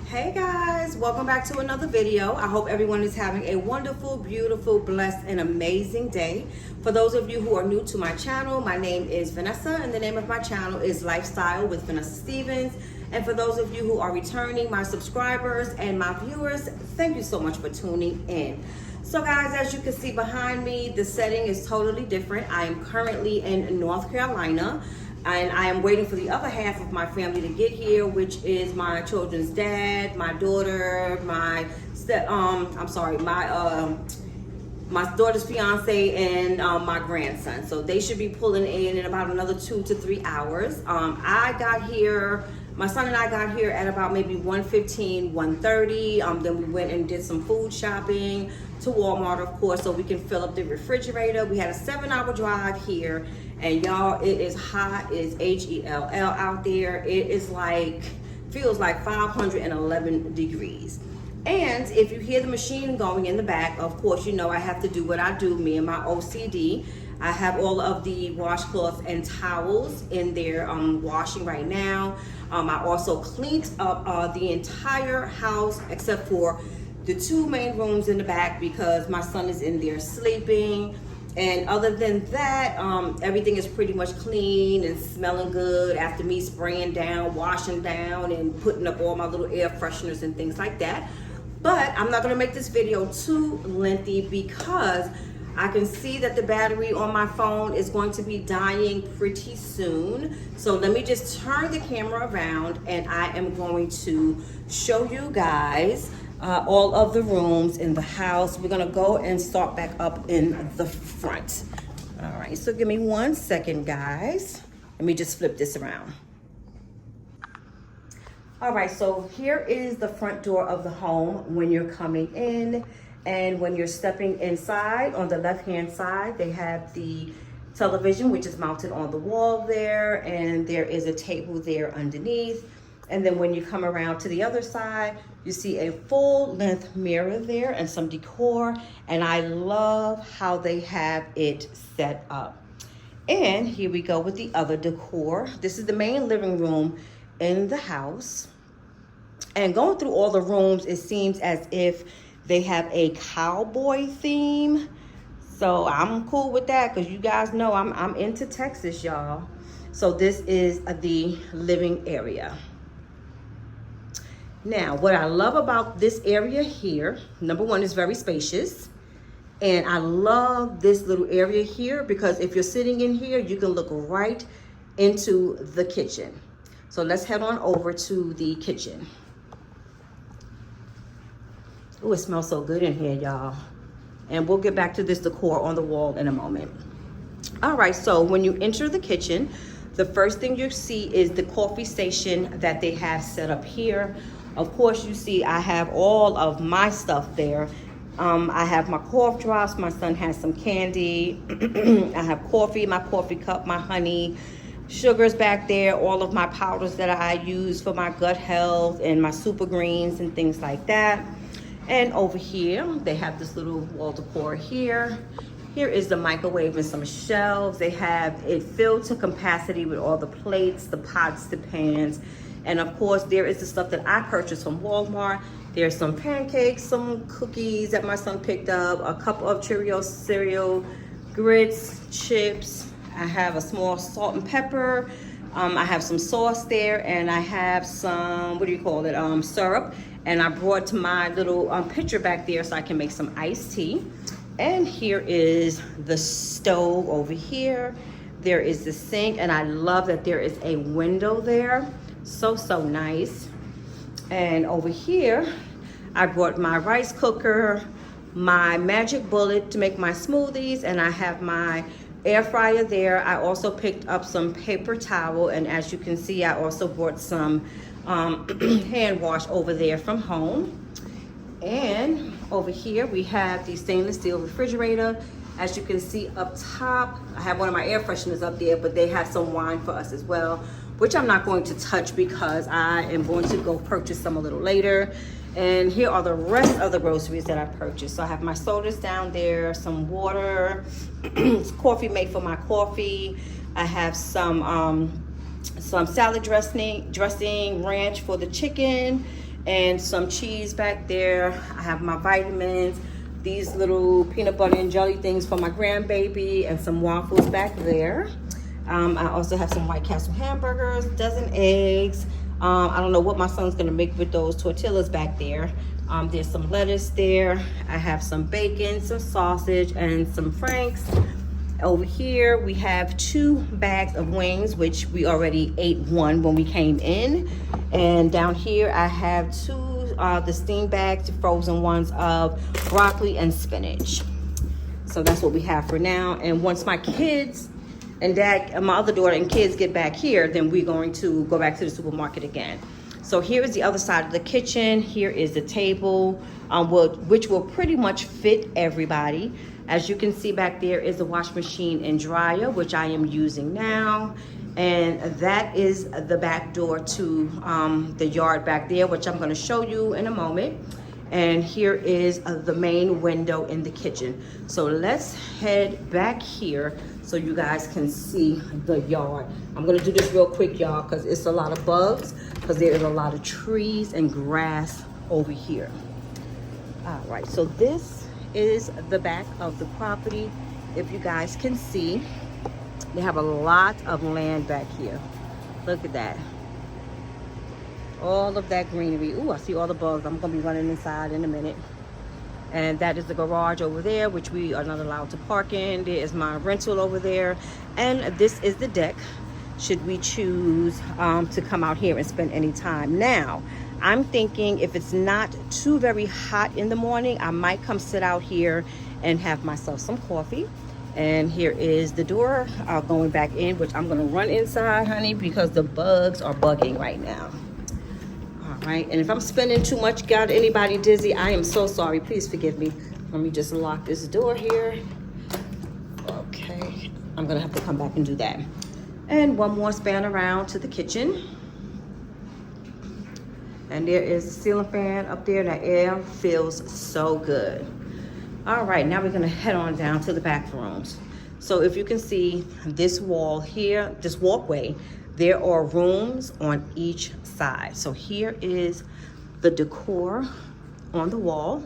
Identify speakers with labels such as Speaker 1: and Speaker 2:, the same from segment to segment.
Speaker 1: Hey guys, welcome back to another video. I hope everyone is having a wonderful, beautiful, blessed, and amazing day. For those of you who are new to my channel, my name is Vanessa and the name of my channel is Lifestyle with Vanessa Stevens. And for those of you who are returning, my subscribers and my viewers, thank you so much for tuning in. So guys, as you can see behind me, the setting is totally different. I am currently in North Carolina. And I am waiting for the other half of my family to get here, which is my children's dad, my daughter, my daughter's fiance, and my grandson. So they should be pulling in about another 2 to 3 hours. I got here, my son and I got here at about maybe 1:15, 1:30. Then we went and did some food shopping to Walmart, of course, so we can fill up the refrigerator. We had a 7-hour drive here. And y'all, it is hot, it's HELL out there. It is like, feels like 511 degrees. And if you hear the machine going in the back, of course, you know I have to do what I do, me and my OCD. I have all of the washcloths and towels in there washing right now. I also cleaned up the entire house except for the 2 main rooms in the back because my son is in there sleeping. And other than that, everything is pretty much clean and smelling good after me spraying down, washing down, and putting up all my little air fresheners and things like that. But I'm not gonna make this video too lengthy because I can see that the battery on my phone is going to be dying pretty soon. So let me just turn the camera around and I am going to show you guys all of the rooms in the house. We're gonna go and start back up in the front. All right, so give me 1 second, guys. Let me just flip this around. All right, so here is the front door of the home when you're coming in, and when you're stepping inside, on the left-hand side, they have the television, which is mounted on the wall there, and there is a table there underneath. And then when you come around to the other side, you see a full-length mirror there and some decor. And I love how they have it set up. And here we go with the other decor. This is the main living room in the house. And going through all the rooms, it seems as if they have a cowboy theme. So I'm cool with that because you guys know I'm into Texas, y'all. So this is the living area. Now, what I love about this area here, number one, is very spacious. And I love this little area here because if you're sitting in here, you can look right into the kitchen. So let's head on over to the kitchen. Oh, it smells so good in here, y'all. And we'll get back to this decor on the wall in a moment. All right, so when you enter the kitchen, the first thing you see is the coffee station that they have set up here. Of course, you see I have all of my stuff there. I have my cough drops. My son has some candy. I have coffee, my coffee cup, my honey, sugars back there, all of my powders that I use for my gut health and my super greens and things like that. And over here, they have this little wall decor here. Here is the microwave and some shelves. They have it filled to capacity with all the plates, the pots, the pans. And of course, there is the stuff that I purchased from Walmart. There's some pancakes, some cookies that my son picked up, a cup of Cheerios cereal, grits, chips. I have a small salt and pepper. I have some sauce there, and I have some, syrup. And I brought my little pitcher back there so I can make some iced tea. And here is the stove over here. There is the sink, and I love that there is a window there. So nice. And over here, I brought my rice cooker, my magic bullet to make my smoothies, and I have my air fryer there. I also picked up some paper towel, and as you can see, I also brought some hand wash over there from home. And over here, we have the stainless steel refrigerator. As you can see up top, I have one of my air fresheners up there, but they have some wine for us as well, which I'm not going to touch because I am going to go purchase some a little later. And here are the rest of the groceries that I purchased. So I have my sodas down there, some water, coffee made for my coffee. I have some salad dressing, ranch for the chicken, and some cheese back there. I have my vitamins, these little peanut butter and jelly things for my grandbaby, and some waffles back there. I also have some White Castle hamburgers, dozen eggs. I don't know what my son's gonna make with those tortillas back there. There's some lettuce there. I have some bacon, some sausage, and some franks. Over here, we have 2 bags of wings, which we already ate one when we came in. And down here, I have 2 the steam bags, frozen ones of broccoli and spinach. So that's what we have for now. And once my kids and dad, my other daughter and kids get back here, then we're going to go back to the supermarket again. So here is the other side of the kitchen. Here is the table, which will pretty much fit everybody. As you can see back there is the wash machine and dryer, which I am using now. And that is the back door to the yard back there, which I'm gonna show you in a moment. And here is the main window in the kitchen. So let's head back here so you guys can see the yard. I'm gonna do this real quick, y'all, because it's a lot of bugs, because there is a lot of trees and grass over here. All right, so this is the back of the property. If you guys can see, they have a lot of land back here. Look at that. All of that greenery. Ooh, I see all the bugs. I'm gonna be running inside in a minute. And that is the garage over there, which we are not allowed to park in. There is my rental over there. And this is the deck, should we choose to come out here and spend any time. Now, I'm thinking if it's not too very hot in the morning, I might come sit out here and have myself some coffee. And here is the door going back in, which I'm gonna run inside, honey, because the bugs are bugging right now. All right, and if I'm spending too much, got anybody dizzy, I am so sorry. Please forgive me. Let me just lock this door here. Okay, I'm gonna have to come back and do that. And one more span around to the kitchen. And there is a ceiling fan up there. That air feels so good. All right, now we're gonna head on down to the back rooms. So if you can see this wall here, this walkway, there are rooms on each side. So here is the decor on the wall.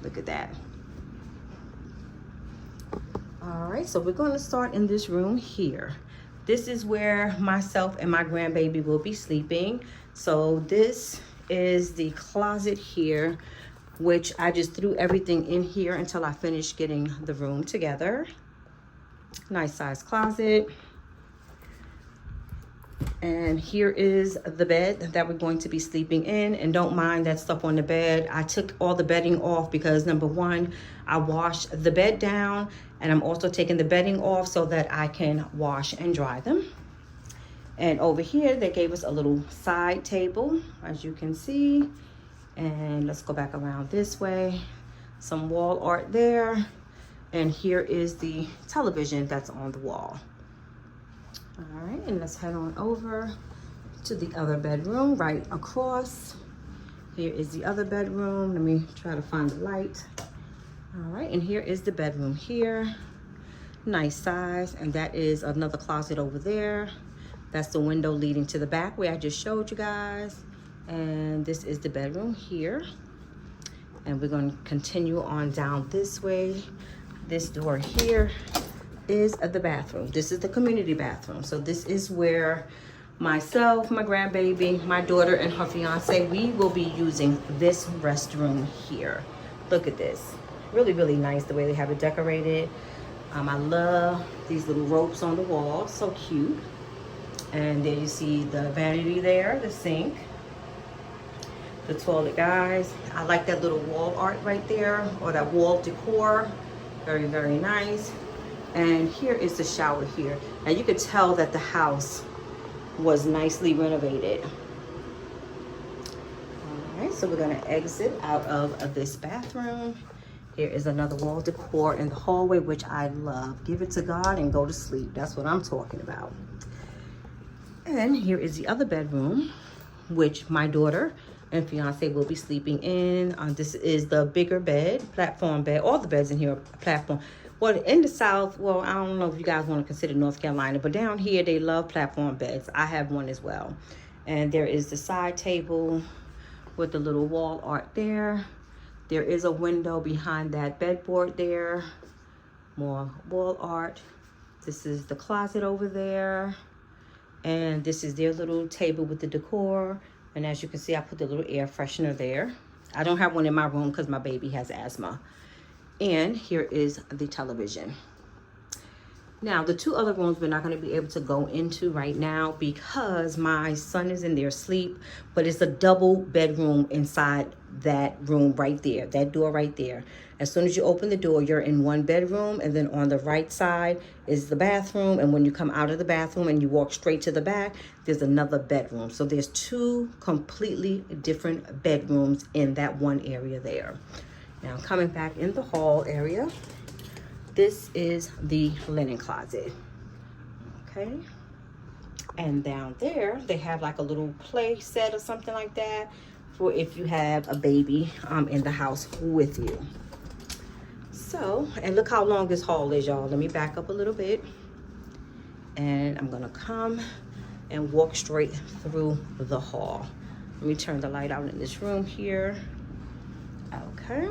Speaker 1: Look at that. All right, so we're going to start in this room here. This is where myself and my grandbaby will be sleeping. So this is the closet here, which I just threw everything in here until I finished getting the room together. Nice size closet. And here is the bed that we're going to be sleeping in. And don't mind that stuff on the bed. I took all the bedding off because number one, I washed the bed down, and I'm also taking the bedding off so that I can wash and dry them. And over here, they gave us a little side table, as you can see. And let's go back around this way. Some wall art there. And here is the television that's on the wall. All right, and let's head on over to the other bedroom right across. Here is the other bedroom. Let me try to find the light. All right, and here is the bedroom here. Nice size, and that is another closet over there. That's the window leading to the back where I just showed you guys. And this is the bedroom here. And we're going to continue on down this way. This door here is the bathroom. This is the community bathroom. So this is where myself, my grandbaby, my daughter, and her fiance, we will be using this restroom here. Look at this. Really, really nice the way they have it decorated. I love these little ropes on the wall. So cute. And there you see the vanity there, the sink, the toilet, guys. I like that little wall art right there, or that wall decor. Very, very nice. And here is the shower here. And you could tell that the house was nicely renovated. All right, so we're gonna exit out of this bathroom. Here is another wall decor in the hallway, which I love. Give it to God and go to sleep. That's what I'm talking about. And here is the other bedroom, which my daughter and fiance will be sleeping in. This is the bigger bed, platform bed. All the beds in here are platform. Well, in the South, well, I don't know if you guys want to consider North Carolina, but down here, they love platform beds. I have one as well. And there is the side table with the little wall art there. There is a window behind that bedboard there. More wall art. This is the closet over there. And this is their little table with the decor. And as you can see, I put the little air freshener there. I don't have one in my room because my baby has asthma. And here is the television. Now, the two other rooms we're not going to be able to go into right now because my son is in there asleep, but it's a double bedroom inside that room right there, that door right there. As soon as you open the door, you're in one bedroom, and then on the right side is the bathroom, and when you come out of the bathroom and you walk straight to the back, there's another bedroom. So there's two completely different bedrooms in that one area there. Now, coming back in the hall area, this is the linen closet, okay? And down there, they have like a little play set or something like that for if you have a baby in the house with you. So, and look how long this hall is, y'all. Let me back up a little bit. And I'm gonna come and walk straight through the hall. Let me turn the light out in this room here. Okay.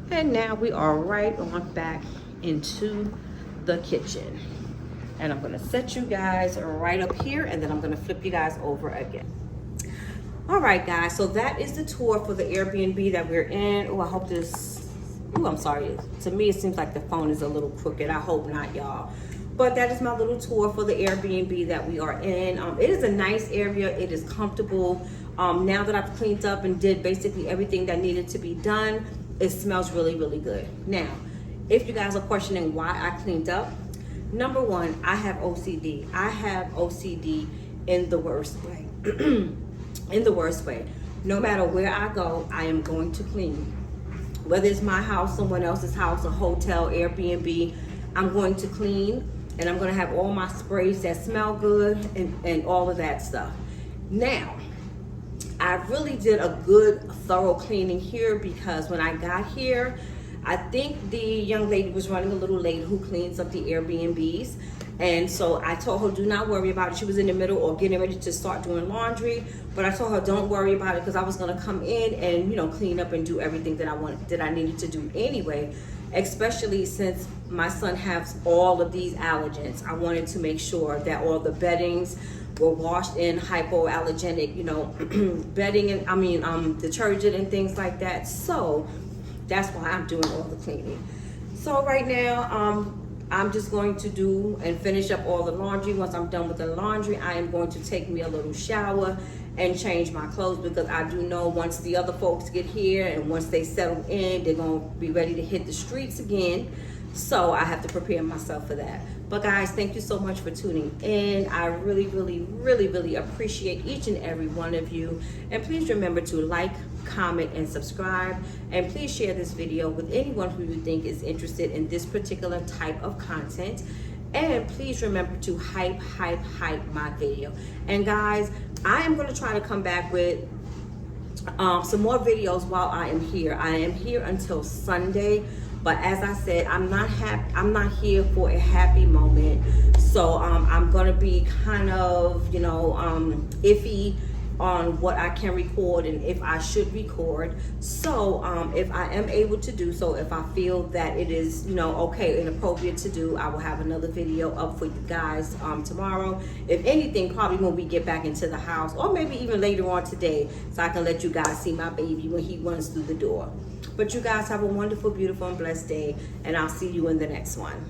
Speaker 1: And now we are right on back into the kitchen. And I'm gonna set you guys right up here, and then I'm gonna flip you guys over again. All right, guys, so that is the tour for the Airbnb that we're in. Oh, I hope this, oh, I'm sorry. To me, it seems like the phone is a little crooked. I hope not, y'all. But that is my little tour for the Airbnb that we are in. It is a nice area. It is comfortable. Now that I've cleaned up and did basically everything that needed to be done, it smells really, really good. Now, if you guys are questioning why I cleaned up, number one, I have OCD. I have OCD in the worst way. In the worst way. No matter where I go, I am going to clean. Whether it's my house, someone else's house, a hotel, Airbnb, I'm going to clean, and I'm going to have all my sprays that smell good and all of that stuff. Now, I really did a good thorough cleaning here because when I got here, I think the young lady was running a little late who cleans up the Airbnbs. And so I told her, do not worry about it. She was in the middle or getting ready to start doing laundry. But I told her, don't worry about it, because I was going to come in and, you know, clean up and do everything that I needed to do anyway. Especially since my son has all of these allergens. I wanted to make sure that all the beddings were washed in hypoallergenic, you know, bedding and detergent and things like that. So that's why I'm doing all the cleaning. So right now, I'm just going to do and finish up all the laundry. Once I'm done with the laundry, I am going to take me a little shower and change my clothes, because I do know once the other folks get here and once they settle in, they're going to be ready to hit the streets again. So I have to prepare myself for that. But guys, thank you so much for tuning in. I really, really, really, really appreciate each and every one of you. And please remember to like, comment, and subscribe. And please share this video with anyone who you think is interested in this particular type of content. And please remember to hype my video. And guys, I am going to try to come back with some more videos while I am here. I am here until Sunday. But as I said, I'm not here for a happy moment. So I'm gonna be kind of, you know, iffy on what I can record and if I should record. So if I am able to do so, if I feel that it is, you know, okay and appropriate to do, I will have another video up for you guys tomorrow. If anything, probably when we get back into the house, or maybe even later on today, so I can let you guys see my baby when he runs through the door. But you guys have a wonderful, beautiful, and blessed day, and I'll see you in the next one.